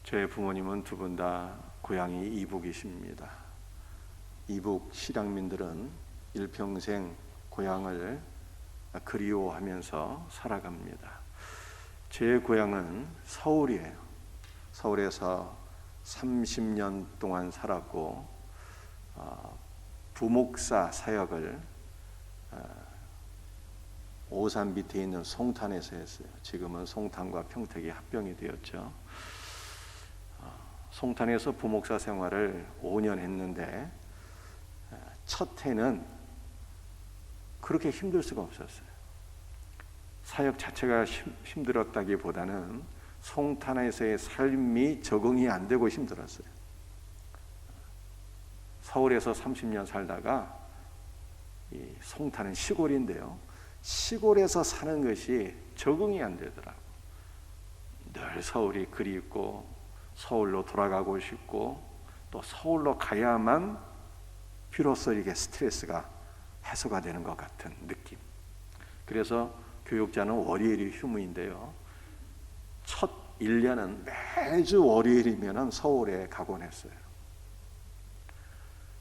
저의 부모님은 두 분 다 고향이 이북이십니다. 이북 실향민들은 일평생 고향을 그리워하면서 살아갑니다. 제 고향은 서울이에요. 서울에서 30년 동안 살았고 부목사 사역을 오산 밑에 있는 송탄에서 했어요. 지금은 송탄과 평택이 합병이 되었죠. 송탄에서 부목사 생활을 5년 했는데 첫 해는 그렇게 힘들 수가 없었어요. 사역 자체가 힘들었다기보다는 송탄에서의 삶이 적응이 안 되고 힘들었어요. 서울에서 30년 살다가 이 송탄은 시골인데요. 시골에서 사는 것이 적응이 안 되더라고요. 늘 서울이 그립고 서울로 돌아가고 싶고 또 서울로 가야만 비로소 이게 스트레스가 해소가 되는 것 같은 느낌. 그래서 교육자는 월요일이 휴무인데요. 첫 1년은 매주 월요일이면 서울에 가곤 했어요.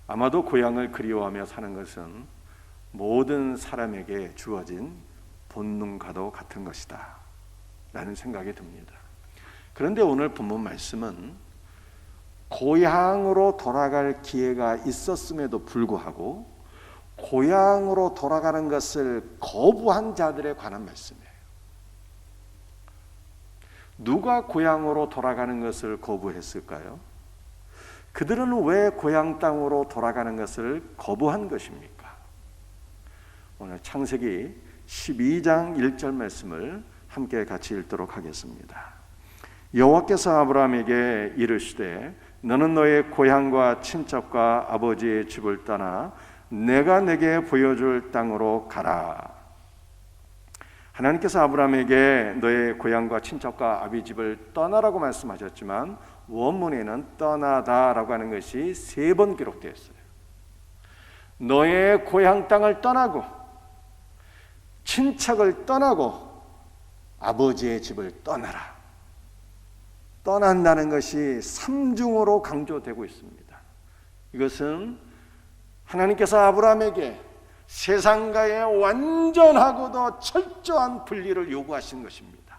아마도 고향을 그리워하며 사는 것은 모든 사람에게 주어진 본능과도 같은 것이다 라는 생각이 듭니다. 그런데 오늘 본문 말씀은 고향으로 돌아갈 기회가 있었음에도 불구하고 고향으로 돌아가는 것을 거부한 자들에 관한 말씀이에요. 누가 고향으로 돌아가는 것을 거부했을까요? 그들은 왜 고향 땅으로 돌아가는 것을 거부한 것입니까? 오늘 창세기 12장 1절 말씀을 함께 같이 읽도록 하겠습니다. 여호와께서 아브라함에게 이르시되 너는 너의 고향과 친척과 아버지의 집을 떠나 내가 내게 보여줄 땅으로 가라. 하나님께서 아브라함에게 너의 고향과 친척과 아비 집을 떠나라고 말씀하셨지만 원문에는 떠나다라고 하는 것이 3번 기록되어 있어요. 너의 고향 땅을 떠나고 친척을 떠나고 아버지의 집을 떠나라. 떠난다는 것이 3중으로 강조되고 있습니다. 이것은 하나님께서 아브라함에게 세상과의 완전하고도 철저한 분리를 요구하신 것입니다.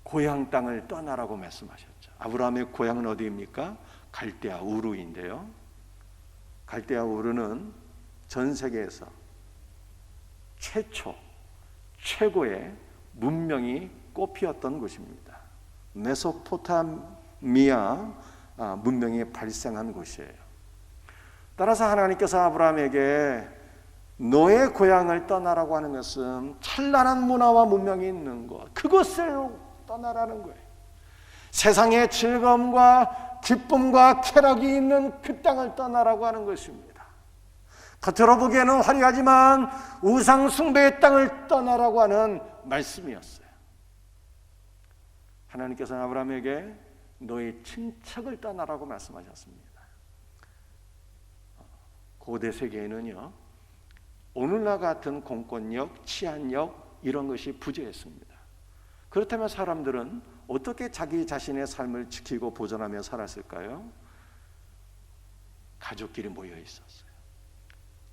고향 땅을 떠나라고 말씀하셨죠. 아브라함의 고향은 어디입니까? 갈대아 우르인데요. 갈대아 우르는 전 세계에서 최고의 문명이 꽃피었던 곳입니다. 메소포타미아 문명이 발생한 곳이에요. 따라서 하나님께서 아브라함에게 너의 고향을 떠나라고 하는 것은 찬란한 문화와 문명이 있는 곳, 그곳을 떠나라는 거예요. 세상의 즐거움과 기쁨과 쾌락이 있는 그 땅을 떠나라고 하는 것입니다. 겉으로 보기에는 화려하지만 우상 숭배의 땅을 떠나라고 하는 말씀이었어요. 하나님께서는 아브라함에게 너의 친척을 떠나라고 말씀하셨습니다. 고대 세계에는요, 오늘날 같은 공권력, 치안력 이런 것이 부재했습니다. 그렇다면 사람들은 어떻게 자기 자신의 삶을 지키고 보존하며 살았을까요? 가족끼리 모여 있었어요.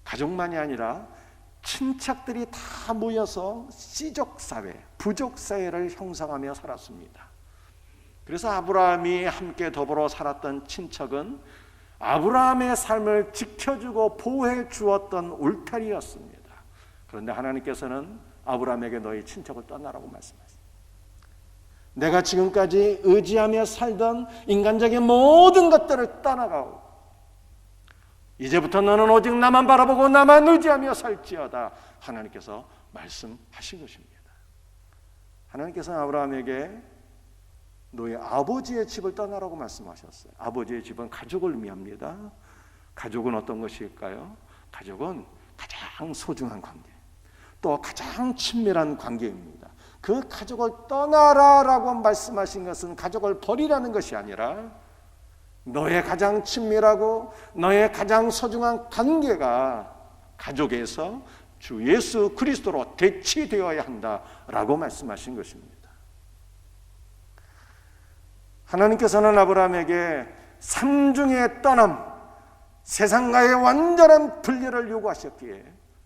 가족만이 아니라 친척들이 다 모여서 씨족사회, 부족사회를 형성하며 살았습니다. 그래서 아브라함이 함께 더불어 살았던 친척은 아브라함의 삶을 지켜주고 보호해 주었던 울타리였습니다. 그런데 하나님께서는 아브라함에게 너희 친척을 떠나라고 말씀하셨습니다. 내가 지금까지 의지하며 살던 인간적인 모든 것들을 떠나가고 이제부터 너는 오직 나만 바라보고 나만 의지하며 살지어다. 하나님께서 말씀하신 것입니다. 하나님께서는 아브라함에게 너의 아버지의 집을 떠나라고 말씀하셨어요. 아버지의 집은 가족을 의미합니다. 가족은 어떤 것일까요? 가족은 가장 소중한 관계, 또 가장 친밀한 관계입니다. 그 가족을 떠나라라고 말씀하신 것은 가족을 버리라는 것이 아니라 너의 가장 친밀하고 너의 가장 소중한 관계가 가족에서 주 예수 그리스도로 대치되어야 한다라고 말씀하신 것입니다. 하나님께서는 아브라함에게 삼중의 떠남, 세상과의 완전한 분리를 요구하셨기에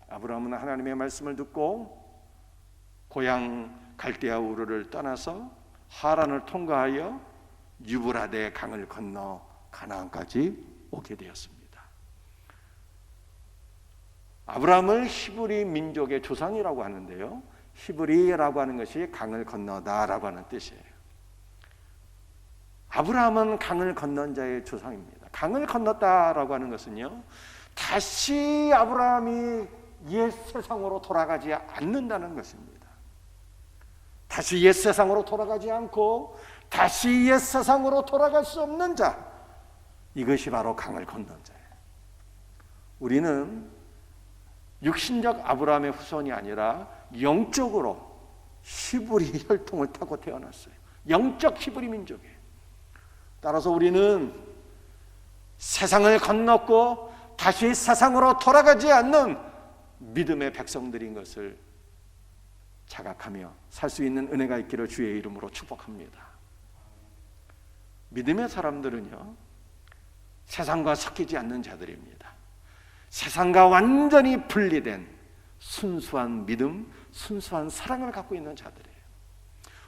아브라함은 하나님의 말씀을 듣고 고향 갈대아 우르를 떠나서 하란을 통과하여 유브라데 강을 건너 가나안까지 오게 되었습니다. 아브라함을 히브리 민족의 조상이라고 하는데요, 히브리라고 하는 것이 강을 건너다라고 하는 뜻이에요. 아브라함은 강을 건넌 자의 조상입니다. 강을 건넜다라고 하는 것은요, 다시 아브라함이 옛 세상으로 돌아가지 않는다는 것입니다. 다시 옛 세상으로 돌아가지 않고 다시 옛 세상으로 돌아갈 수 없는 자, 이것이 바로 강을 건넌 자예요. 우리는 육신적 아브라함의 후손이 아니라 영적으로 히브리 혈통을 타고 태어났어요. 영적 히브리 민족이에요. 따라서 우리는 세상을 건넜고 다시 세상으로 돌아가지 않는 믿음의 백성들인 것을 자각하며 살 수 있는 은혜가 있기를 주의 이름으로 축복합니다. 믿음의 사람들은요, 세상과 섞이지 않는 자들입니다. 세상과 완전히 분리된 순수한 믿음, 순수한 사랑을 갖고 있는 자들이에요.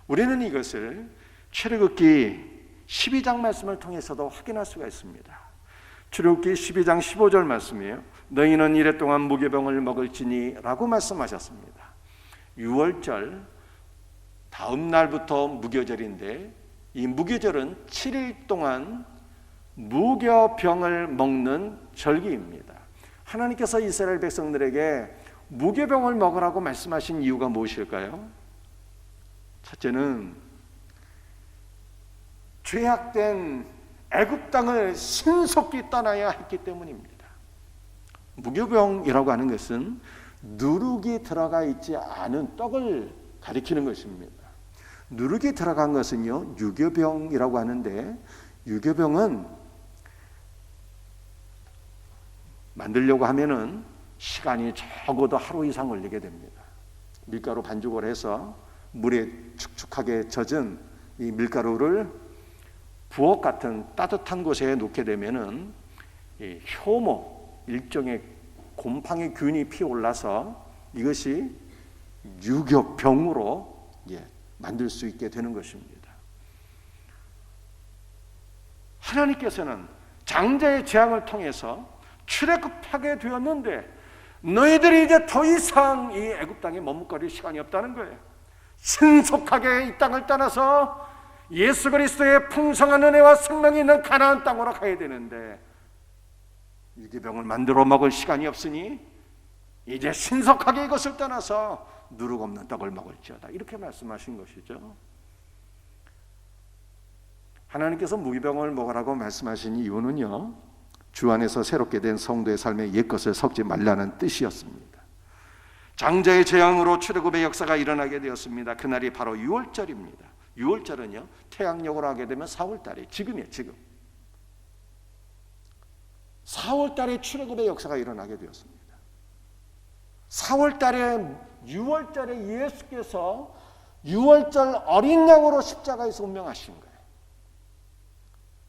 우리는 이것을 출애굽기 12장 말씀을 통해서도 확인할 수가 있습니다. 출애굽기 12장 15절 말씀이에요. 너희는 이랫동안 무교병을 먹을지니 라고 말씀하셨습니다. 6월절 다음 날부터 무교절인데, 이 무교절은 7일 동안 무교병을 먹는 절기입니다. 하나님께서 이스라엘 백성들에게 무교병을 먹으라고 말씀하신 이유가 무엇일까요? 첫째는 죄악된 애굽 땅을 신속히 떠나야 했기 때문입니다. 무교병이라고 하는 것은 누룩이 들어가 있지 않은 떡을 가리키는 것입니다. 누룩이 들어간 것은요, 유교병이라고 하는데, 유교병은 만들려고 하면은 시간이 적어도 하루 이상 걸리게 됩니다. 밀가루 반죽을 해서 물에 축축하게 젖은 이 밀가루를 부엌 같은 따뜻한 곳에 놓게 되면은 이 효모, 일종의 곰팡이 균이 피어올라서 이것이 유교병으로 만들 수 있게 되는 것입니다. 하나님께서는 장자의 재앙을 통해서 출애굽하게 되었는데, 너희들이 이제 더 이상 이 애굽 땅에 머뭇거릴 시간이 없다는 거예요. 신속하게 이 땅을 떠나서 예수 그리스도의 풍성한 은혜와 생명이 있는 가나안 땅으로 가야 되는데, 유교병을 만들어 먹을 시간이 없으니 이제 신속하게 이것을 떠나서 누룩 없는 떡을 먹을지어다, 이렇게 말씀하신 것이죠. 하나님께서 무교병을 먹으라고 말씀하신 이유는요, 주 안에서 새롭게 된 성도의 삶에 옛것을 섞지 말라는 뜻이었습니다. 장자의 재앙으로 출애굽의 역사가 일어나게 되었습니다. 그날이 바로 6월절입니다. 6월절은요, 태양력으로 하게 되면 4월달에, 지금이에요. 지금 4월달에 출애굽의 역사가 일어나게 되었습니다. 4월달에 6월절에 예수께서 6월절 어린 양으로 십자가에서 운명하신 거예요.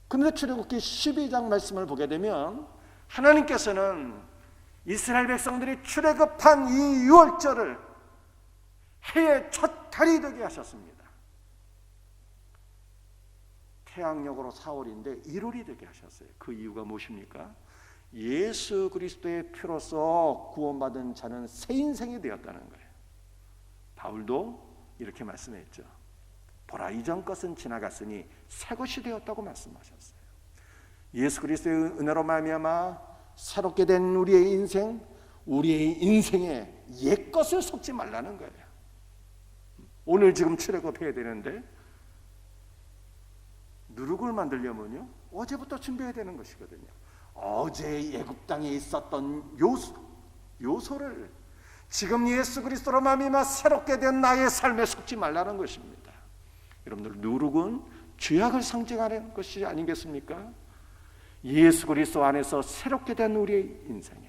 그런데 출애굽기 12장 말씀을 보게 되면 하나님께서는 이스라엘 백성들이 출애굽한 이 6월절을 해의 첫 달이 되게 하셨습니다. 태양력으로 4월인데 1월이 되게 하셨어요. 그 이유가 무엇입니까? 예수 그리스도의 피로써 구원받은 자는 새 인생이 되었다는 거예요. 바울도 이렇게 말씀했죠. 보라, 이전 것은 지나갔으니 새 것이 되었다고 말씀하셨어요. 예수 그리스도의 은혜로 말미암아 새롭게 된 우리의 인생에 옛 것을 섞지 말라는 거예요. 오늘 지금 출애굽해야 되는데 누룩을 만들려면요, 어제부터 준비해야 되는 것이거든요. 어제 애굽 땅에 있었던 요소를 지금 예수 그리스도로 말미암아 새롭게 된 나의 삶에 섞지 말라는 것입니다. 여러분들, 누룩은 죄악을 상징하는 것이 아니겠습니까? 예수 그리스도 안에서 새롭게 된 우리의 인생에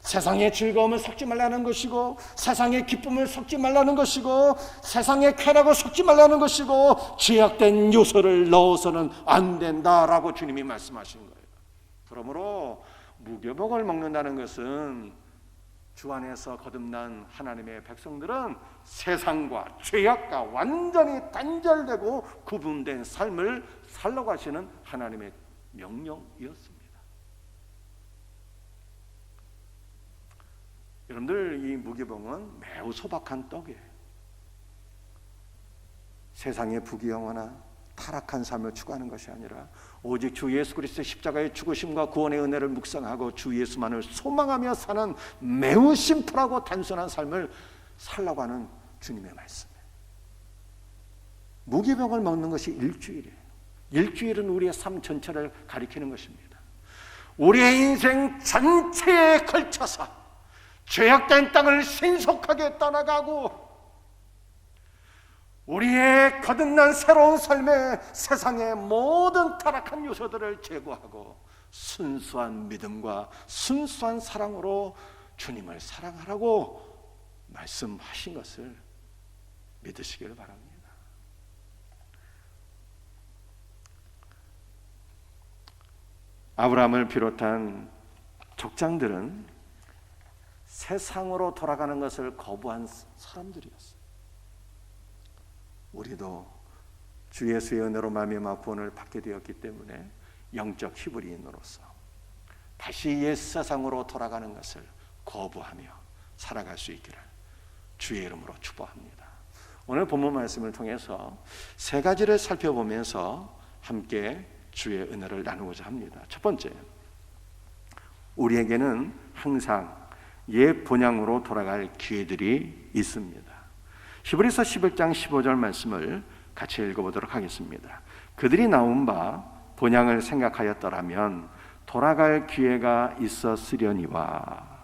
세상의 즐거움을 섞지 말라는 것이고, 세상의 기쁨을 섞지 말라는 것이고, 세상의 쾌락을 섞지 말라는 것이고, 죄악된 요소를 넣어서는 안 된다라고 주님이 말씀하신 거예요. 그러므로 무교복을 먹는다는 것은 주 안에서 거듭난 하나님의 백성들은 세상과 죄악과 완전히 단절되고 구분된 삶을 살라고 하시는 하나님의 명령이었습니다. 여러분들, 이 무교복은 매우 소박한 떡이에요. 세상의 부귀영화나 타락한 삶을 추구하는 것이 아니라 오직 주 예수 그리스도의 십자가의 죽으심과 구원의 은혜를 묵상하고 주 예수만을 소망하며 사는 매우 심플하고 단순한 삶을 살라고 하는 주님의 말씀이에요. 무교복을 먹는 것이 일주일이에요. 일주일은 우리의 삶 전체를 가리키는 것입니다. 우리의 인생 전체에 걸쳐서 죄악된 땅을 신속하게 떠나가고 우리의 거듭난 새로운 삶에 세상의 모든 타락한 요소들을 제거하고 순수한 믿음과 순수한 사랑으로 주님을 사랑하라고 말씀하신 것을 믿으시길 바랍니다. 아브라함을 비롯한 족장들은 세상으로 돌아가는 것을 거부한 사람들이었어요. 우리도 주 예수의 은혜로 말미암아 구원을 받게 되었기 때문에 영적 히브리인으로서 다시 옛 세상으로 돌아가는 것을 거부하며 살아갈 수 있기를 주의 이름으로 축복합니다. 오늘 본문 말씀을 통해서 세 가지를 살펴보면서 함께 주의 은혜를 나누고자 합니다. 첫 번째, 우리에게는 항상 옛 본향으로 돌아갈 기회들이 있습니다. 히브리서 11장 15절 말씀을 같이 읽어보도록 하겠습니다. 그들이 나온 바 본향을 생각하였더라면 돌아갈 기회가 있었으려니와.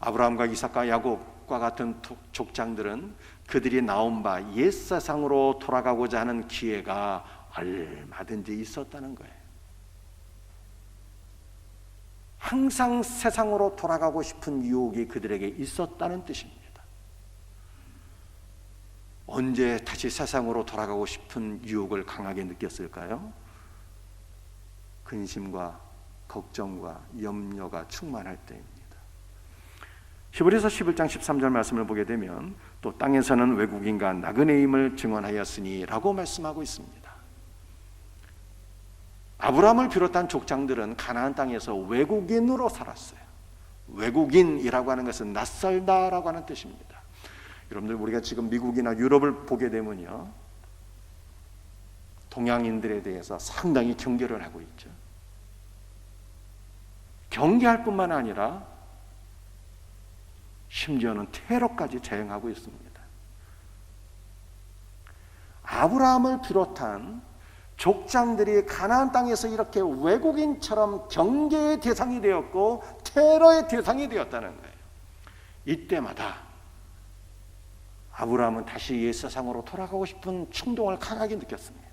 아브라함과 이삭과 야곱과 같은 족장들은 그들이 나온 바 옛 세상으로 돌아가고자 하는 기회가 얼마든지 있었다는 거예요. 항상 세상으로 돌아가고 싶은 유혹이 그들에게 있었다는 뜻입니다. 언제 다시 세상으로 돌아가고 싶은 유혹을 강하게 느꼈을까요? 근심과 걱정과 염려가 충만할 때입니다. 히브리서 11장 13절 말씀을 보게 되면 또 땅에서는 외국인과 나그네임을 증언하였으니 라고 말씀하고 있습니다. 아브라함을 비롯한 족장들은 가나안 땅에서 외국인으로 살았어요. 외국인이라고 하는 것은 낯설다라고 하는 뜻입니다. 여러분들, 우리가 지금 미국이나 유럽을 보게 되면요, 동양인들에 대해서 상당히 경계를 하고 있죠. 경계할 뿐만 아니라 심지어는 테러까지 자행하고 있습니다. 아브라함을 비롯한 족장들이 가나안 땅에서 이렇게 외국인처럼 경계의 대상이 되었고 테러의 대상이 되었다는 거예요. 이때마다 아브라함은 다시 옛 세상으로 돌아가고 싶은 충동을 강하게 느꼈습니다.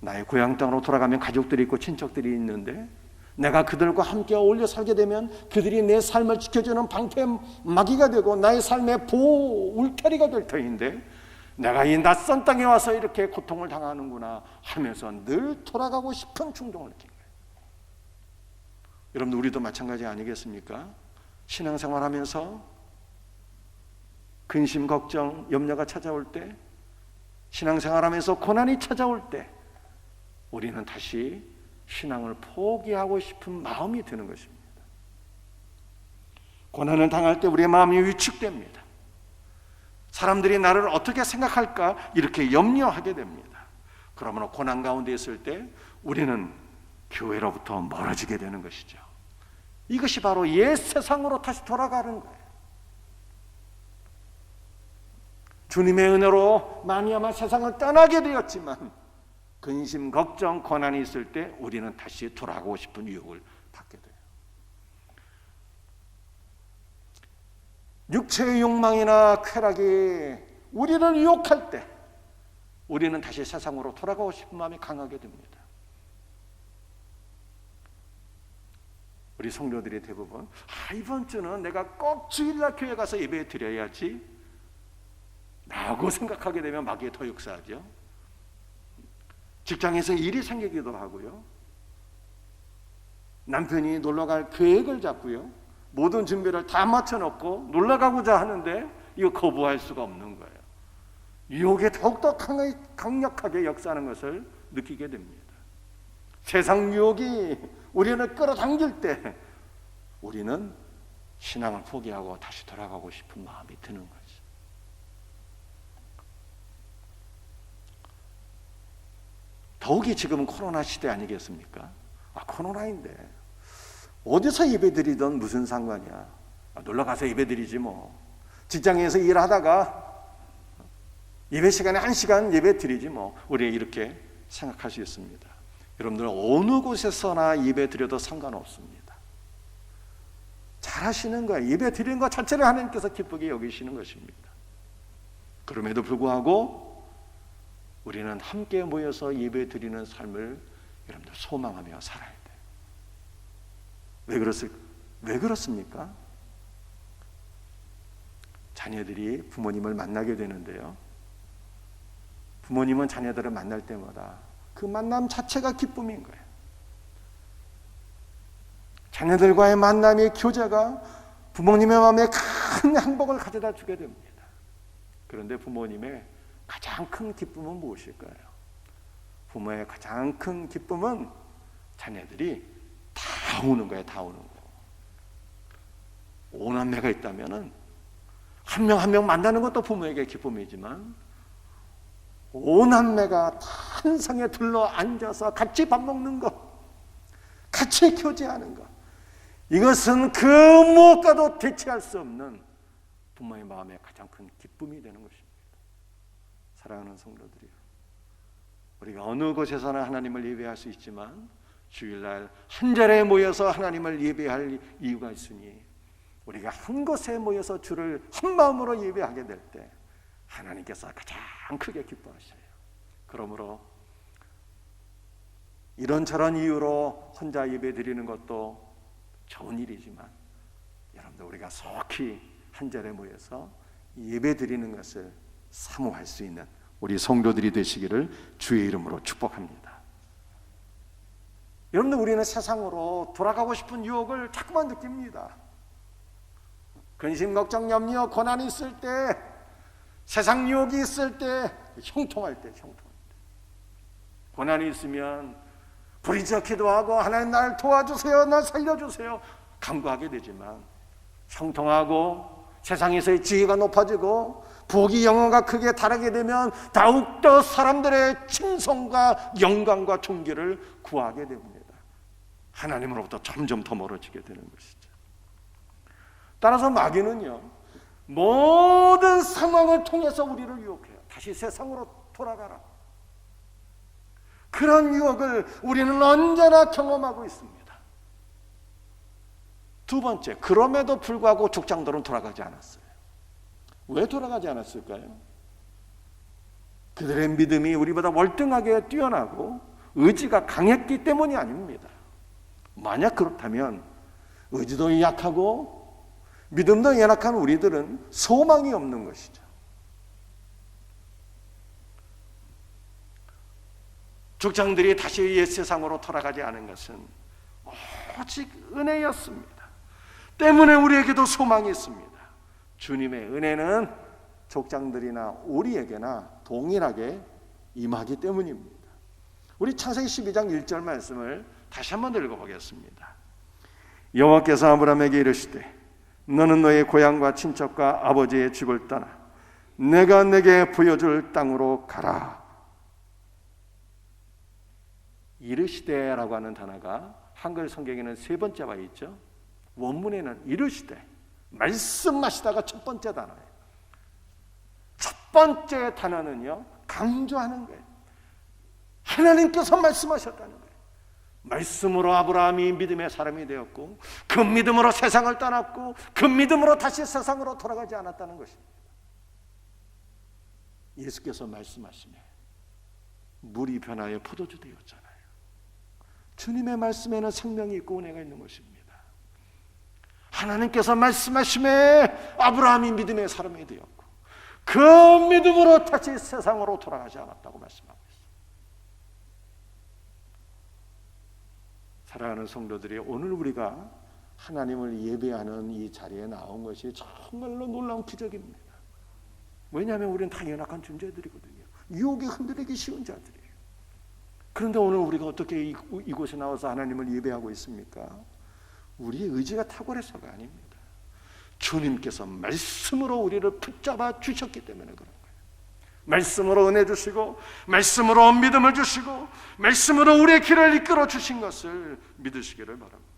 나의 고향 땅으로 돌아가면 가족들이 있고 친척들이 있는데 내가 그들과 함께 어울려 살게 되면 그들이 내 삶을 지켜주는 방패막이가 되고 나의 삶의 보호 울타리가 될 터인데 내가 이 낯선 땅에 와서 이렇게 고통을 당하는구나 하면서 늘 돌아가고 싶은 충동을 느낀 거예요. 여러분, 우리도 마찬가지 아니겠습니까? 신앙생활하면서 근심, 걱정, 염려가 찾아올 때, 신앙생활하면서 고난이 찾아올 때 우리는 다시 신앙을 포기하고 싶은 마음이 드는 것입니다. 고난을 당할 때 우리의 마음이 위축됩니다. 사람들이 나를 어떻게 생각할까 이렇게 염려하게 됩니다. 그러므로 고난 가운데 있을 때 우리는 교회로부터 멀어지게 되는 것이죠. 이것이 바로 옛 세상으로 다시 돌아가는 거예요. 주님의 은혜로 말미암아 세상을 떠나게 되었지만 근심, 걱정, 고난이 있을 때 우리는 다시 돌아가고 싶은 유혹을 받게 돼요. 육체의 욕망이나 쾌락이 우리를 유혹할 때 우리는 다시 세상으로 돌아가고 싶은 마음이 강하게 됩니다. 우리 성도들이 대부분 이번 주는 내가 꼭 주일날 교회 가서 예배 드려야지 라고 생각하게 되면 마귀에 더 역사하죠. 직장에서 일이 생기기도 하고요. 남편이 놀러갈 계획을 잡고요. 모든 준비를 다 맞춰놓고 놀러가고자 하는데 이거 거부할 수가 없는 거예요. 유혹에 더욱더 강력하게 역사하는 것을 느끼게 됩니다. 세상 유혹이 우리를 끌어당길 때 우리는 신앙을 포기하고 다시 돌아가고 싶은 마음이 드는 거죠. 더욱이 지금은 코로나 시대 아니겠습니까? 코로나인데 어디서 예배드리든 무슨 상관이야. 놀러가서 예배드리지 뭐. 직장에서 일하다가 예배 시간에 1시간 예배 드리지 뭐. 우리 이렇게 생각할 수 있습니다. 여러분들 어느 곳에서나 예배 드려도 상관없습니다. 잘 하시는 거예요. 예배 드리는 것 자체를 하나님께서 기쁘게 여기시는 것입니다. 그럼에도 불구하고 우리는 함께 모여서 예배 드리는 삶을 여러분들 소망하며 살아야 돼요. 왜 그렇습니까? 자녀들이 부모님을 만나게 되는데요. 부모님은 자녀들을 만날 때마다 그 만남 자체가 기쁨인 거예요. 자녀들과의 만남의 교제가 부모님의 마음에 큰 행복을 가져다 주게 됩니다. 그런데 부모님의 가장 큰 기쁨은 무엇일까요? 부모의 가장 큰 기쁨은 자녀들이 다 오는 거예요. 다 오는 거. 5남매가 있다면은 한 명 한 명 만나는 것도 부모에게 기쁨이지만 5남매가 한 상에 둘러 앉아서 같이 밥 먹는 것, 같이 교제하는 것, 이것은 그 무엇과도 대체할 수 없는 부모의 마음에 가장 큰 기쁨이 되는 것입니다. 사랑하는 성도들이요, 우리가 어느 곳에서나 하나님을 예배할 수 있지만 주일날 한 자리에 모여서 하나님을 예배할 이유가 있으니 우리가 한 곳에 모여서 주를 한 마음으로 예배하게 될 때 하나님께서 가장 크게 기뻐하셔요. 그러므로 이런저런 이유로 혼자 예배 드리는 것도 좋은 일이지만 여러분들 우리가 속히 한 자리에 모여서 예배 드리는 것을 사모할 수 있는 우리 성도들이 되시기를 주의 이름으로 축복합니다. 여러분들 우리는 세상으로 돌아가고 싶은 유혹을 자꾸만 느낍니다. 근심, 걱정, 염려, 고난이 있을 때, 세상 유혹이 있을 때, 형통할 때 고난이 있으면 부리짖어 기도하고 하나님 날 도와주세요, 날 살려주세요 간구하게 되지만 형통하고 세상에서의 지위가 높아지고 부귀 영화가 크게 달하게 되면 더욱더 사람들의 칭송과 영광과 존귀를 구하게 됩니다. 하나님으로부터 점점 더 멀어지게 되는 것이죠. 따라서 마귀는요, 모든 상황을 통해서 우리를 유혹해요. 다시 세상으로 돌아가라. 그런 유혹을 우리는 언제나 경험하고 있습니다. 두 번째, 그럼에도 불구하고 족장들은 돌아가지 않았어요. 왜 돌아가지 않았을까요? 그들의 믿음이 우리보다 월등하게 뛰어나고 의지가 강했기 때문이 아닙니다. 만약 그렇다면 의지도 약하고 믿음도 연약한 우리들은 소망이 없는 것이죠. 족장들이 다시 옛 세상으로 돌아가지 않은 것은 오직 은혜였습니다. 때문에 우리에게도 소망이 있습니다. 주님의 은혜는 족장들이나 우리에게나 동일하게 임하기 때문입니다. 우리 창세기 12장 1절 말씀을 다시 한번 읽어보겠습니다. 여호와께서 아브라함에게 이르시되 너는 너의 고향과 친척과 아버지의 집을 떠나 내가 내게 보여줄 땅으로 가라. 이르시되라고 하는 단어가 한글 성경에는 세 번째 와 있죠. 원문에는 이르시되, 말씀하시다가 첫 번째 단어예요. 첫 번째 단어는요, 강조하는 거예요. 하나님께서 말씀하셨다는 거예요. 말씀으로 아브라함이 믿음의 사람이 되었고 그 믿음으로 세상을 떠났고 그 믿음으로 다시 세상으로 돌아가지 않았다는 것입니다. 예수께서 말씀하시네 물이 변하여 포도주 되었잖아요. 주님의 말씀에는 생명이 있고 은혜가 있는 것입니다. 하나님께서 말씀하심에 아브라함이 믿음의 사람이 되었고 그 믿음으로 다시 세상으로 돌아가지 않았다고 말씀하고 있습니다. 사랑하는 성도들이, 오늘 우리가 하나님을 예배하는 이 자리에 나온 것이 정말로 놀라운 기적입니다. 왜냐하면 우리는 다 연약한 존재들이거든요. 유혹에 흔들리기 쉬운 자들이에요. 그런데 오늘 우리가 어떻게 이곳에 나와서 하나님을 예배하고 있습니까? 우리의 의지가 탁월해서가 아닙니다. 주님께서 말씀으로 우리를 붙잡아 주셨기 때문에 그런 거예요. 말씀으로 은혜 주시고, 말씀으로 믿음을 주시고, 말씀으로 우리의 길을 이끌어 주신 것을 믿으시기를 바랍니다.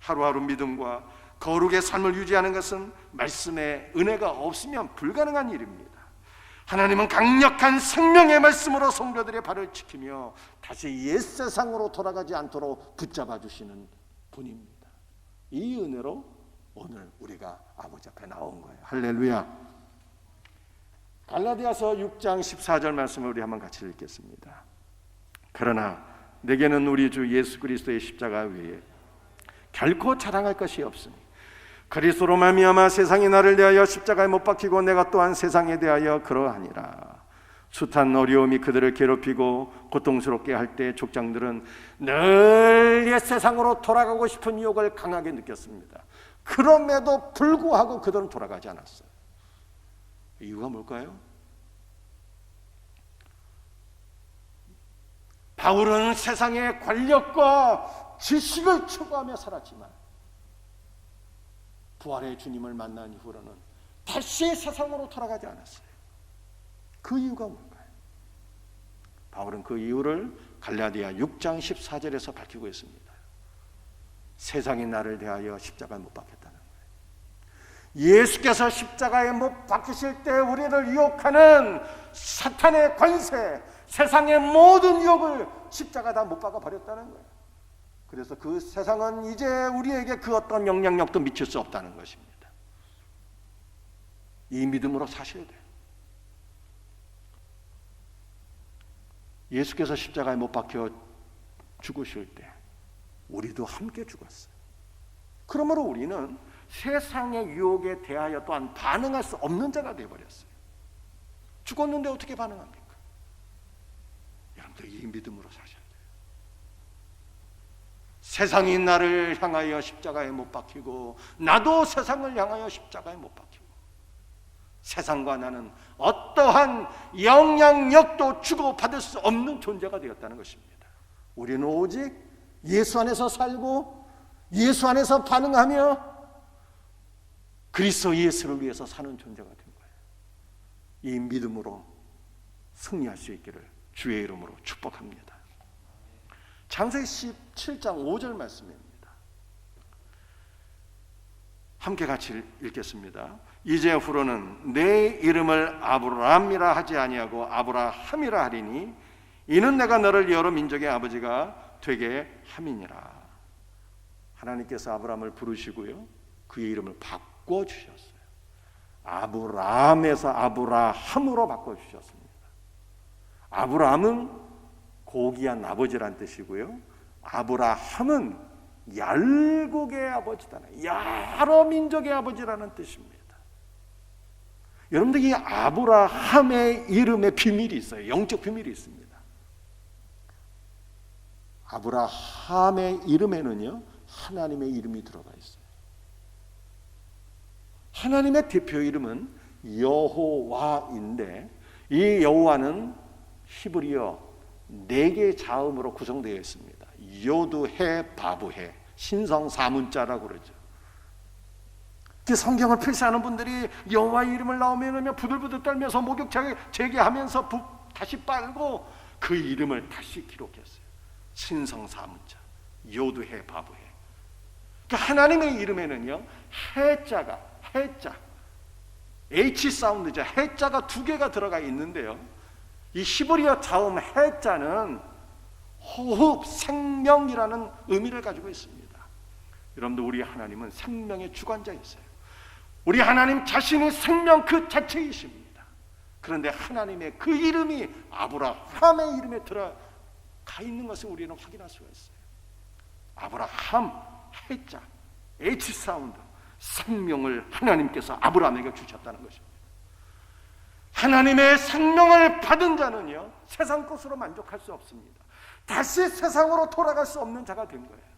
하루하루 믿음과 거룩의 삶을 유지하는 것은 말씀의 은혜가 없으면 불가능한 일입니다. 하나님은 강력한 생명의 말씀으로 성도들의 발을 지키며 다시 옛 세상으로 돌아가지 않도록 붙잡아 주시는 분입니다. 이 은혜로 오늘 우리가 아버지 앞에 나온 거예요. 할렐루야. 갈라디아서 6장 14절 말씀을 우리 한번 같이 읽겠습니다. 그러나 내게는 우리 주 예수 그리스도의 십자가 외에 결코 자랑할 것이 없으니 그리스도로 말미암아 세상이 나를 대하여 십자가에 못 박히고 내가 또한 세상에 대하여 그러하니라. 숱한 어려움이 그들을 괴롭히고 고통스럽게 할 때 족장들은 늘 옛 세상으로 돌아가고 싶은 유혹을 강하게 느꼈습니다. 그럼에도 불구하고 그들은 돌아가지 않았어요. 이유가 뭘까요? 바울은 세상의 권력과 지식을 추구하며 살았지만 부활의 주님을 만난 이후로는 다시 세상으로 돌아가지 않았어요. 그 이유가 뭘까요? 바울은 그 이유를 갈라디아 6장 14절에서 밝히고 있습니다. 세상이 나를 대하여 십자가에 못 박혔다는 거예요. 예수께서 십자가에 못 박히실 때 우리를 유혹하는 사탄의 권세, 세상의 모든 유혹을 십자가에다 못 박아 버렸다는 거예요. 그래서 그 세상은 이제 우리에게 그 어떤 영향력도 미칠 수 없다는 것입니다. 이 믿음으로 사셔야 돼요. 예수께서 십자가에 못 박혀 죽으실 때 우리도 함께 죽었어요. 그러므로 우리는 세상의 유혹에 대하여 또한 반응할 수 없는 자가 되어버렸어요. 죽었는데 어떻게 반응합니까? 여러분들 이 믿음으로 사셔야 돼요. 세상이 나를 향하여 십자가에 못 박히고 나도 세상을 향하여 십자가에 못 박히고 세상과 나는 어떠한 영향력도 주고받을 수 없는 존재가 되었다는 것입니다. 우리는 오직 예수 안에서 살고 예수 안에서 반응하며 그리스도 예수를 위해서 사는 존재가 된 거예요. 이 믿음으로 승리할 수 있기를 주의 이름으로 축복합니다. 창세기 17장 5절 말씀입니다. 함께 같이 읽겠습니다. 이제후로는 내 이름을 아브라함이라 하지 아니하고 아브라함이라 하리니 이는 내가 너를 여러 민족의 아버지가 되게 함이니라. 하나님께서 아브라함을 부르시고요, 그의 이름을 바꿔주셨어요. 아브라함에서 아브라함으로 바꿔주셨습니다. 아브라함은 고귀한 아버지란 뜻이고요, 아브라함은 열국의 아버지다, 여러 민족의 아버지라는 뜻입니다. 여러분들 이 아브라함의 이름에 비밀이 있어요. 영적 비밀이 있습니다. 아브라함의 이름에는요 하나님의 이름이 들어가 있어요. 하나님의 대표 이름은 여호와인데 이 여호와는 히브리어 4개의 자음으로 구성되어 있습니다. 요드해 바브해, 신성 사문자라고 그러죠. 성경을 필사하는 분들이 여호와의 이름을 나오면 부들부들 떨면서 목욕 재개하면서 다시 빨고 그 이름을 다시 기록했어요. 신성 사문자, 요드해 바브해. 그러니까 하나님의 이름에는요 해자가 H 사운드자, 해자가 2개가 들어가 있는데요, 이 히브리어 자음 해자는 호흡, 생명이라는 의미를 가지고 있습니다. 여러분들 우리 하나님은 생명의 주관자이세요. 우리 하나님 자신이 생명 그 자체이십니다. 그런데 하나님의 그 이름이 아브라함의 이름에 들어가 있는 것을 우리는 확인할 수가 있어요. 아브라함, 해자, H 사운드, 생명을 하나님께서 아브라함에게 주셨다는 것입니다. 하나님의 생명을 받은 자는요, 세상 것으로 만족할 수 없습니다. 다시 세상으로 돌아갈 수 없는 자가 된 거예요.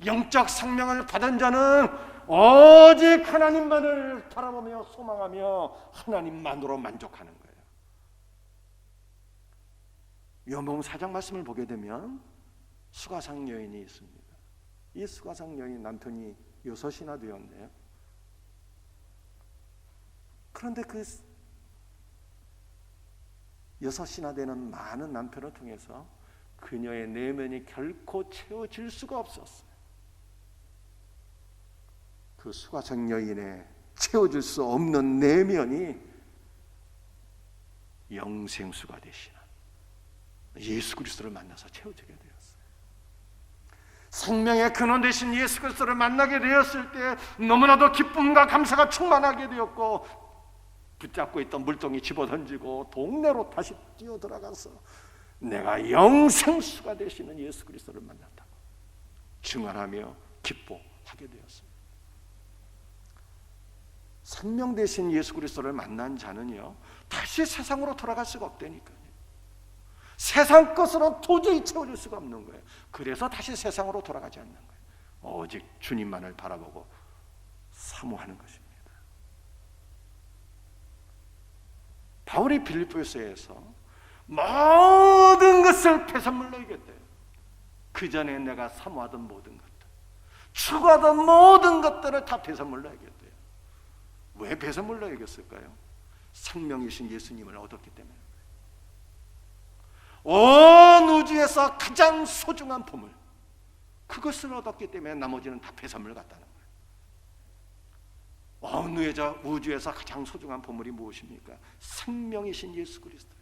영적 생명을 받은 자는 오직 하나님만을 바라보며 소망하며 하나님만으로 만족하는 거예요. 요한복음 4장 말씀을 보게 되면 수가상 여인이 있습니다. 이 수가상 여인 남편이 6이나 되었네요. 그런데 그 6이나 되는 많은 남편을 통해서 그녀의 내면이 결코 채워질 수가 없었어요. 그 수가성 여인의 채워질 수 없는 내면이 영생수가 되시는 예수 그리스도를 만나서 채워지게 되었어요. 생명의 근원 되신 예수 그리스도를 만나게 되었을 때 너무나도 기쁨과 감사가 충만하게 되었고, 붙잡고 있던 물동이 집어던지고 동네로 다시 뛰어들어가서 내가 영생수가 되시는 예수 그리스도를 만났다고 증언하며 기뻐하게 되었습니다. 생명 되신 예수 그리스도를 만난 자는요, 다시 세상으로 돌아갈 수가 없다니까요. 세상 것으로 도저히 채워줄 수가 없는 거예요. 그래서 다시 세상으로 돌아가지 않는 거예요. 오직 주님만을 바라보고 사모하는 것입니다. 바울이 빌립보서에서 모든 것을 배설물로 여겼대요. 그 전에 내가 사모하던 모든 것들, 추구하던 모든 것들을 다 배설물로 여겼대요. 왜 배설물로 여겼을까요? 생명이신 예수님을 얻었기 때문에. 온 우주에서 가장 소중한 보물, 그것을 얻었기 때문에 나머지는 다 배설물 같다는 거예요. 온 우주에서 가장 소중한 보물이 무엇입니까? 생명이신 예수 그리스도.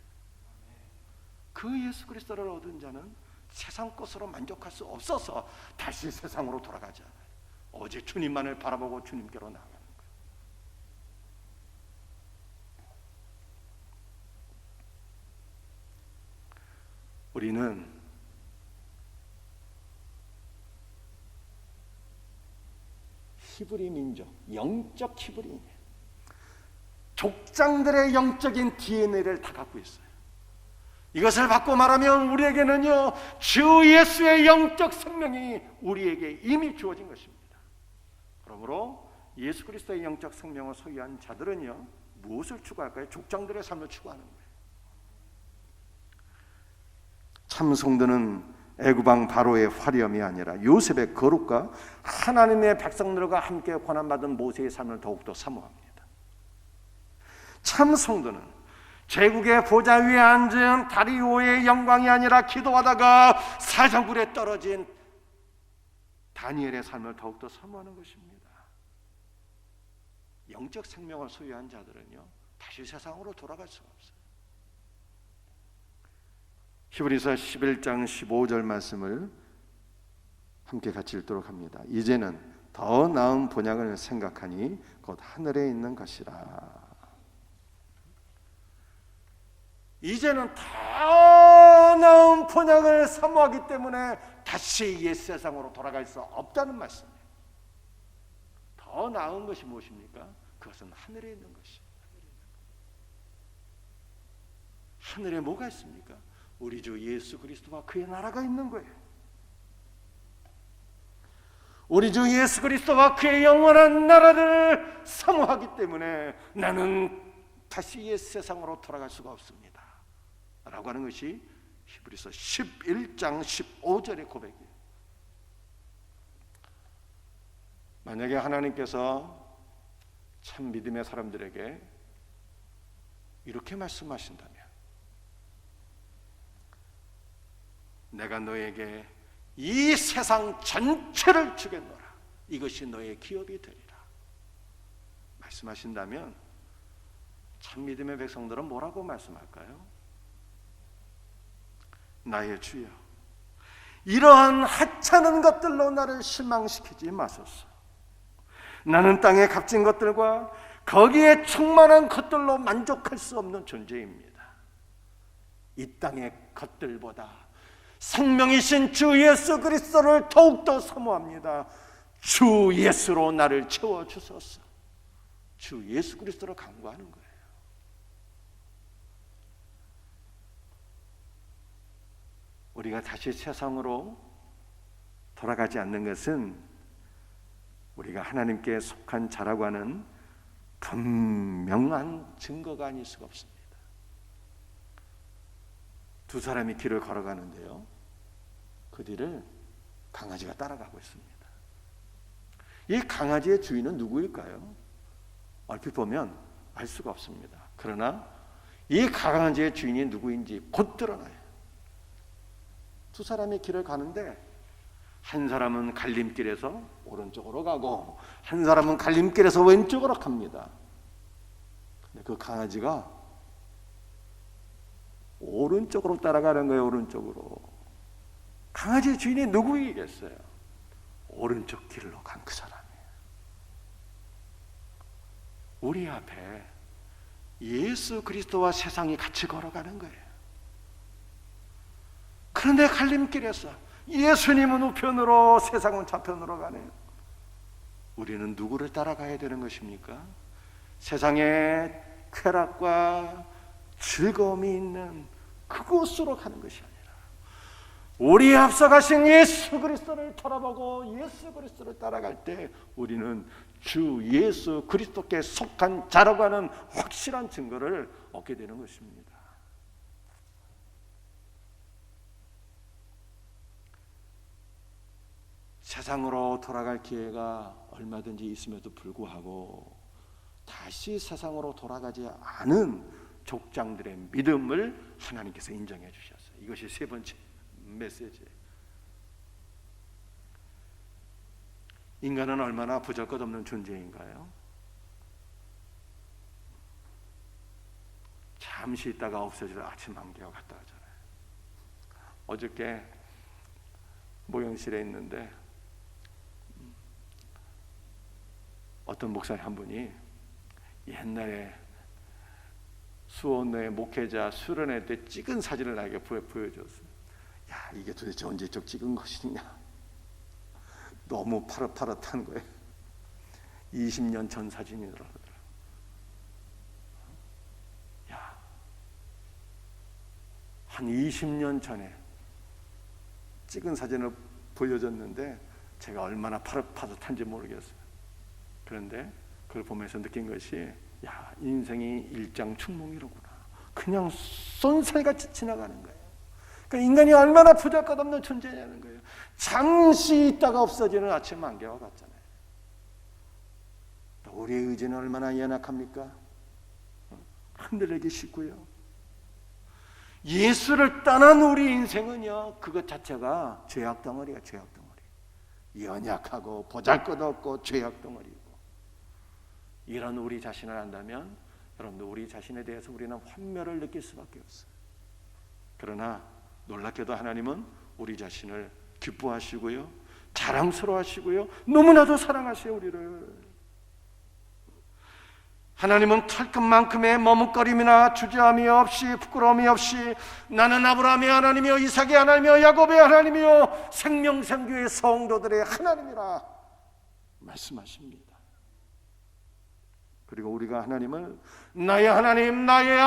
그 예수 그리스도를 얻은 자는 세상 것으로 만족할 수 없어서 다시 세상으로 돌아가지 않아요. 오직 주님만을 바라보고 주님께로 나아가는 거예요. 우리는 히브리 민족, 영적 히브리인이에요. 족장들의 영적인 DNA를 다 갖고 있어요. 이것을 받고 말하면 우리에게는요, 주 예수의 영적 생명이 우리에게 이미 주어진 것입니다. 그러므로 예수 그리스도의 영적 생명을 소유한 자들은요, 무엇을 추구할까요? 족장들의 삶을 추구하는 거예요. 참 성도는 애굽왕 바로의 화려함이 아니라 요셉의 거룩과 하나님의 백성들과 함께 고난받은 모세의 삶을 더욱더 사모합니다. 참 성도는 제국의 보좌 위에 앉은 다리오의 영광이 아니라 기도하다가 사자굴에 떨어진 다니엘의 삶을 더욱더 사모하는 것입니다. 영적 생명을 소유한 자들은요, 다시 세상으로 돌아갈 수가 없어요. 히브리서 11장 15절 말씀을 함께 같이 읽도록 합니다. 이제는 더 나은 본향을 생각하니 곧 하늘에 있는 것이라. 이제는 더 나은 본향을 사모하기 때문에 다시 옛 세상으로 돌아갈 수 없다는 말씀이에요. 더 나은 것이 무엇입니까? 그것은 하늘에 있는 것이에요. 하늘에 뭐가 있습니까? 우리 주 예수 그리스도와 그의 나라가 있는 거예요. 우리 주 예수 그리스도와 그의 영원한 나라를 사모하기 때문에 나는 다시 옛 세상으로 돌아갈 수가 없습니다 라고 하는 것이 히브리서 11장 15절의 고백이에요. 만약에 하나님께서 참 믿음의 사람들에게 이렇게 말씀하신다면, 내가 너에게 이 세상 전체를 주겠노라, 이것이 너의 기업이 되리라 말씀하신다면, 참 믿음의 백성들은 뭐라고 말씀할까요? 나의 주여, 이러한 하찮은 것들로 나를 실망시키지 마소서. 나는 땅의 값진 것들과 거기에 충만한 것들로 만족할 수 없는 존재입니다. 이 땅의 것들보다 생명이신 주 예수 그리스도를 더욱더 사모합니다. 주 예수로 나를 채워주소서. 주 예수 그리스도로 간구하는 거예요. 우리가 다시 세상으로 돌아가지 않는 것은 우리가 하나님께 속한 자라고 하는 분명한 증거가 아닐 수가 없습니다. 두 사람이 길을 걸어가는데요, 그 뒤를 강아지가 따라가고 있습니다. 이 강아지의 주인은 누구일까요? 얼핏 보면 알 수가 없습니다. 그러나 이 강아지의 주인이 누구인지 곧 드러나요. 두 사람이 길을 가는데 한 사람은 갈림길에서 오른쪽으로 가고 한 사람은 갈림길에서 왼쪽으로 갑니다. 근데 그 강아지가 오른쪽으로 따라가는 거예요. 오른쪽으로. 강아지의 주인이 누구이겠어요? 오른쪽 길로 간 그 사람이에요. 우리 앞에 예수 그리스도와 세상이 같이 걸어가는 거예요. 그런데 갈림길에서 예수님은 우편으로, 세상은 좌편으로 가네요. 우리는 누구를 따라가야 되는 것입니까? 세상의 쾌락과 즐거움이 있는 그곳으로 가는 것이 아니라 우리 앞서 가신 예수 그리스도를 돌아보고 예수 그리스도를 따라갈 때 우리는 주 예수 그리스도께 속한 자라고 하는 확실한 증거를 얻게 되는 것입니다. 세상으로 돌아갈 기회가 얼마든지 있음에도 불구하고 다시 세상으로 돌아가지 않은 족장들의 믿음을 하나님께서 인정해 주셨어요. 이것이 세 번째 메시지예요. 인간은 얼마나 보잘것없는 존재인가요? 잠시 있다가 없어질 아침 안개와 같다 하잖아요. 어저께 모형실에 있는데 어떤 목사님 한 분이 옛날에 수원의 목회자 수련회 때 찍은 사진을 나에게 보여줬어요. 야, 이게 도대체 언제적 찍은 것이냐? 너무 파릇파릇한 거예요. 20년 전 사진이더라고요. 야, 한 20년 전에 찍은 사진을 보여줬는데 제가 얼마나 파릇파릇한지 모르겠어요. 그런데 그걸 보면서 느낀 것이, 야, 인생이 일장춘몽이로구나. 그냥 쏜살같이 지나가는 거예요. 그러니까 인간이 얼마나 부잘것없는 존재냐는 거예요. 잠시 있다가 없어지는 아침 안개와 같잖아요. 우리의 의지는 얼마나 연약합니까? 흔들리기 쉽고요. 예수를 떠난 우리 인생은요, 그것 자체가 죄악 덩어리야. 죄악 덩어리. 연약하고 보잘것없고 죄악 덩어리고. 이런 우리 자신을 안다면 여러분들, 우리 자신에 대해서 우리는 환멸을 느낄 수밖에 없어요. 그러나 놀랍게도 하나님은 우리 자신을 기뻐하시고요, 자랑스러워하시고요, 너무나도 사랑하세요. 우리를. 하나님은 털끝만큼의 머뭇거림이나 주저함이 없이, 부끄러움이 없이 나는 아브라함의 하나님이요 이삭의 하나님이요 야곱의 하나님이요 생명생교의 성도들의 하나님이라 말씀하십니다. 그리고 우리가 하나님을 나의 하나님, 나의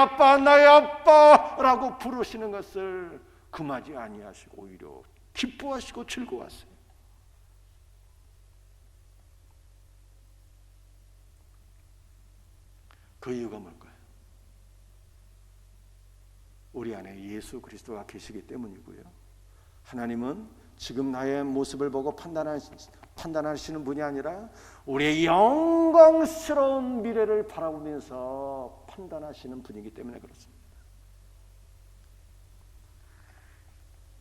아빠라고 부르시는 것을 금하지 아니하시고 오히려 기뻐하시고 즐거워하세요. 그 이유가 뭘까요? 우리 안에 예수 그리스도가 계시기 때문이고요. 하나님은 지금 나의 모습을 보고 판단하시는 분이 아니라 우리의 영광스러운 미래를 바라보면서 판단하시는 분이기 때문에 그렇습니다.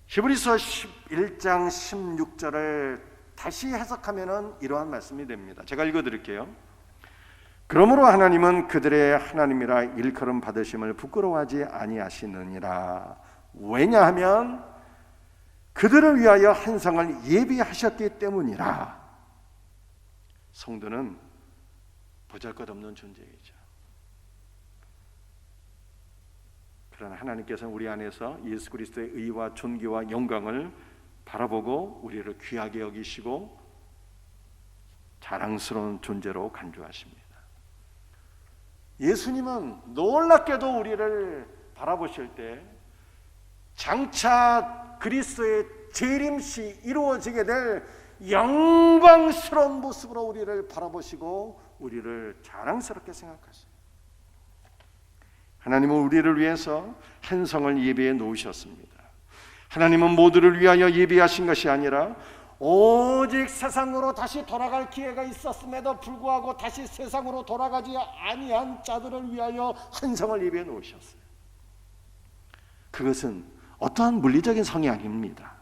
히브리서 11장 16절을 다시 해석하면 이러한 말씀이 됩니다. 제가 읽어드릴게요. 그러므로 하나님은 그들의 하나님이라 일컬음 받으심을 부끄러워하지 아니하시느니라. 왜냐하면 그들을 위하여 한 상을 예비하셨기 때문이라. 성도는 보잘것없는 존재이죠. 그러나 하나님께서는 우리 안에서 예수 그리스도의 의와 존귀와 영광을 바라보고 우리를 귀하게 여기시고 자랑스러운 존재로 간주하십니다. 예수님은 놀랍게도 우리를 바라보실 때 장차 그리스도의 재림시 이루어지게 될 영광스러운 모습으로 우리를 바라보시고 우리를 자랑스럽게 생각하세요. 하나님은 우리를 위해서 한 성을 예비해 놓으셨습니다. 하나님은 모두를 위하여 예비하신 것이 아니라 오직 세상으로 다시 돌아갈 기회가 있었음에도 불구하고 다시 세상으로 돌아가지 아니한 자들을 위하여 한 성을 예비해 놓으셨어요. 그것은 어떠한 물리적인 성이 아닙니다.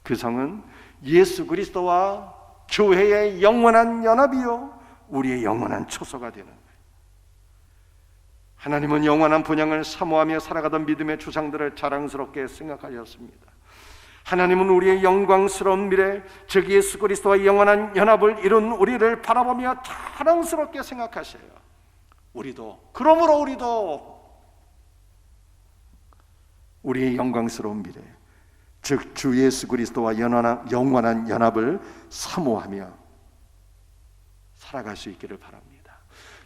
그 성은 예수 그리스도와 교회의 영원한 연합이요 우리의 영원한 초소가 되는 거예요. 하나님은 영원한 본향을 사모하며 살아가던 믿음의 조상들을 자랑스럽게 생각하셨습니다. 하나님은 우리의 영광스러운 미래, 즉 예수 그리스도와 영원한 연합을 이룬 우리를 바라보며 자랑스럽게 생각하셔요. 그러므로 우리도 우리의 영광스러운 미래, 즉 주 예수 그리스도와 영원한 연합을 사모하며 살아갈 수 있기를 바랍니다.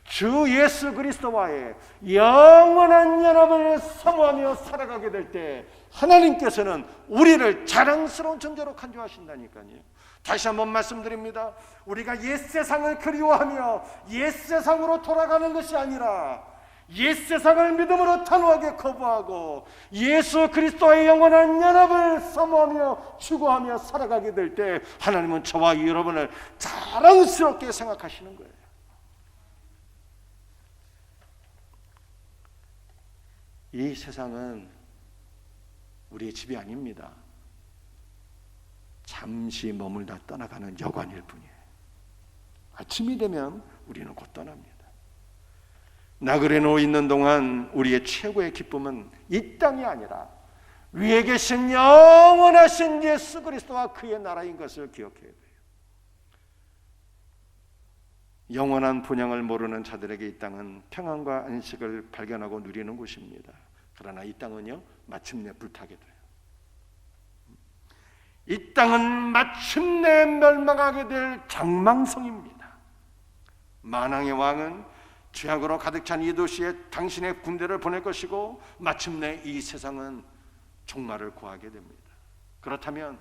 주 예수 그리스도와의 영원한 연합을 사모하며 살아가게 될 때 하나님께서는 우리를 자랑스러운 존재로 간주하신다니까요. 다시 한번 말씀드립니다. 우리가 옛세상을 그리워하며 옛세상으로 돌아가는 것이 아니라 옛세상을 믿음으로 단호하게 거부하고 예수 그리스도의 영원한 연합을 사모하며 추구하며 살아가게 될 때 하나님은 저와 여러분을 자랑스럽게 생각하시는 거예요. 이 세상은 우리의 집이 아닙니다. 잠시 머물다 떠나가는 여관일 뿐이에요. 아침이 되면 우리는 곧 떠납니다. 나그네 놓여 있는 동안 우리의 최고의 기쁨은 이 땅이 아니라 위에 계신 영원하신 예수 그리스도와 그의 나라인 것을 기억해야 돼요. 영원한 본향을 모르는 자들에게 이 땅은 평안과 안식을 발견하고 누리는 곳입니다. 그러나 이 땅은요 마침내 불타게 돼요. 이 땅은 마침내 멸망하게 될 장망성입니다. 만왕의 왕은 죄악으로 가득 찬 이 도시에 당신의 군대를 보낼 것이고 마침내 이 세상은 종말을 고하게 됩니다. 그렇다면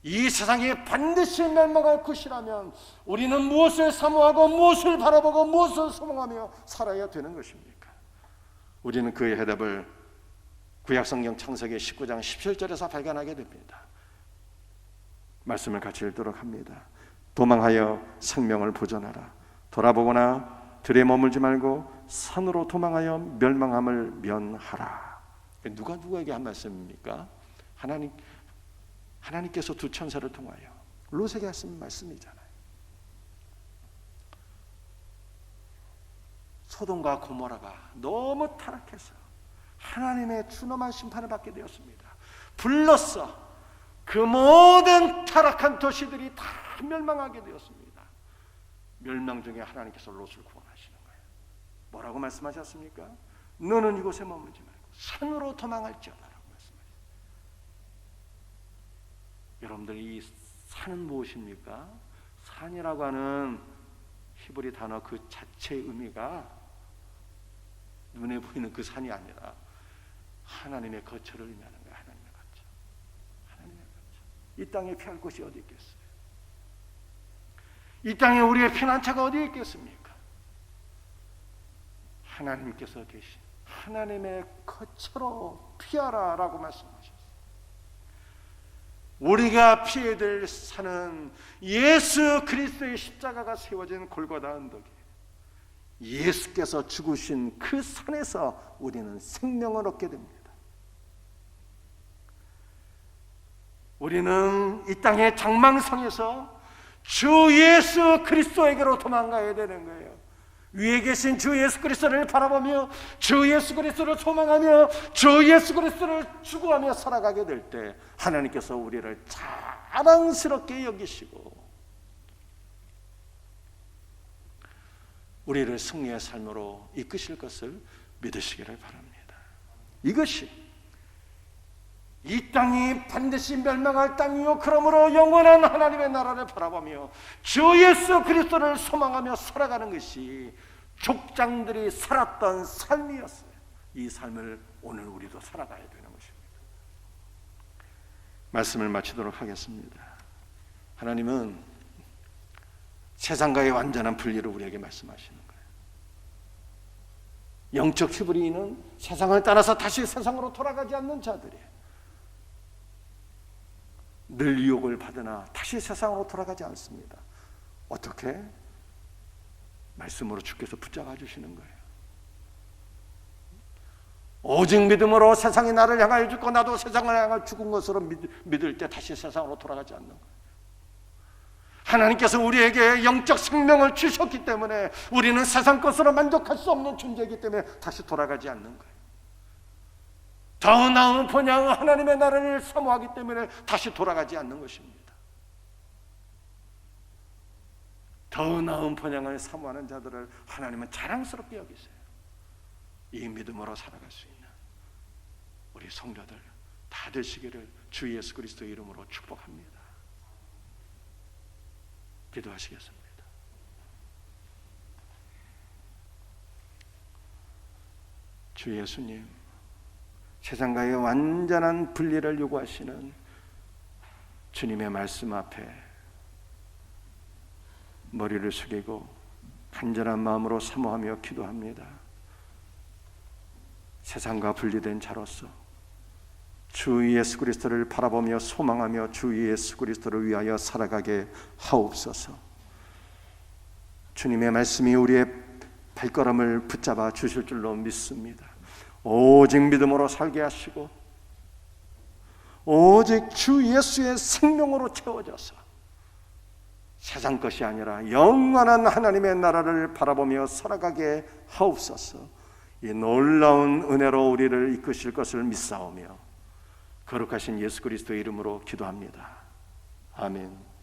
이 세상이 반드시 멸망할 것이라면 우리는 무엇을 사모하고 무엇을 바라보고 무엇을 소망하며 살아야 되는 것입니까? 우리는 그의 해답을 구약성경 창세기 19장 17절에서 발견하게 됩니다. 말씀을 같이 읽도록 합니다. 도망하여 생명을 보존하라. 돌아보거나 들에 머물지 말고 산으로 도망하여 멸망함을 면하라. 누가 누구에게 한 말씀입니까? 하나님께서 두 천사를 통하여 롯에게 하신 말씀이잖아요. 소돔과 고모라가 너무 타락해서 하나님의 준엄한 심판을 받게 되었습니다. 불로써 그 모든 타락한 도시들이 다 멸망하게 되었습니다. 멸망 중에 하나님께서 롯을 구원하시는 거예요. 뭐라고 말씀하셨습니까? 너는 이곳에 머물지 말고 산으로 도망할지어다라고 말씀하셨어요. 여러분들 이 산은 무엇입니까? 산이라고 하는 히브리 단어 그 자체의 의미가 눈에 보이는 그 산이 아니라 하나님의 거처를 의미하는 거예요. 하나님의 거처. 하나님의 거처. 이 땅에 피할 곳이 어디 있겠어요? 이 땅에 우리의 피난처가 어디 있겠습니까? 하나님께서 계신 하나님의 거처로 피하라라고 말씀하셨어요. 우리가 피해야 될 산은 예수 그리스도의 십자가가 세워진 골고다 언덕이에요. 예수께서 죽으신 그 산에서 우리는 생명을 얻게 됩니다. 우리는 이 땅의 장망성에서 주 예수 그리스도에게로 도망가야 되는 거예요. 위에 계신 주 예수 그리스도를 바라보며 주 예수 그리스도를 소망하며 주 예수 그리스도를 추구하며 살아가게 될 때 하나님께서 우리를 자랑스럽게 여기시고 우리를 승리의 삶으로 이끄실 것을 믿으시기를 바랍니다. 이것이 이 땅이 반드시 멸망할 땅이요 그러므로 영원한 하나님의 나라를 바라보며 주 예수 그리스도를 소망하며 살아가는 것이 족장들이 살았던 삶이었어요. 이 삶을 오늘 우리도 살아가야 되는 것입니다. 말씀을 마치도록 하겠습니다. 하나님은 세상과의 완전한 분리를 우리에게 말씀하시는 거예요. 영적 히브리인은 세상을 따라서 다시 세상으로 돌아가지 않는 자들이에요. 늘 유혹을 받으나 다시 세상으로 돌아가지 않습니다. 어떻게? 말씀으로 주께서 붙잡아 주시는 거예요. 오직 믿음으로 세상이 나를 향하여 죽고 나도 세상을 향하여 죽은 것으로 믿을 때 다시 세상으로 돌아가지 않는 거예요. 하나님께서 우리에게 영적 생명을 주셨기 때문에 우리는 세상 것으로 만족할 수 없는 존재이기 때문에 다시 돌아가지 않는 거예요. 더 나은 번영 하나님의 나라를 사모하기 때문에 다시 돌아가지 않는 것입니다. 더 나은 번영을 사모하는 자들을 하나님은 자랑스럽게 여기세요. 이 믿음으로 살아갈 수 있는 우리 성도들 다 되시기를 주 예수 그리스도의 이름으로 축복합니다. 기도하시겠습니다. 주 예수님, 세상과의 완전한 분리를 요구하시는 주님의 말씀 앞에 머리를 숙이고 간절한 마음으로 사모하며 기도합니다. 세상과 분리된 자로서 주 예수 그리스도를 바라보며 소망하며 주 예수 그리스도를 위하여 살아가게 하옵소서. 주님의 말씀이 우리의 발걸음을 붙잡아 주실 줄로 믿습니다. 오직 믿음으로 살게 하시고 오직 주 예수의 생명으로 채워져서 세상 것이 아니라 영원한 하나님의 나라를 바라보며 살아가게 하옵소서. 이 놀라운 은혜로 우리를 이끄실 것을 믿사오며 거룩하신 예수 그리스도의 이름으로 기도합니다. 아멘.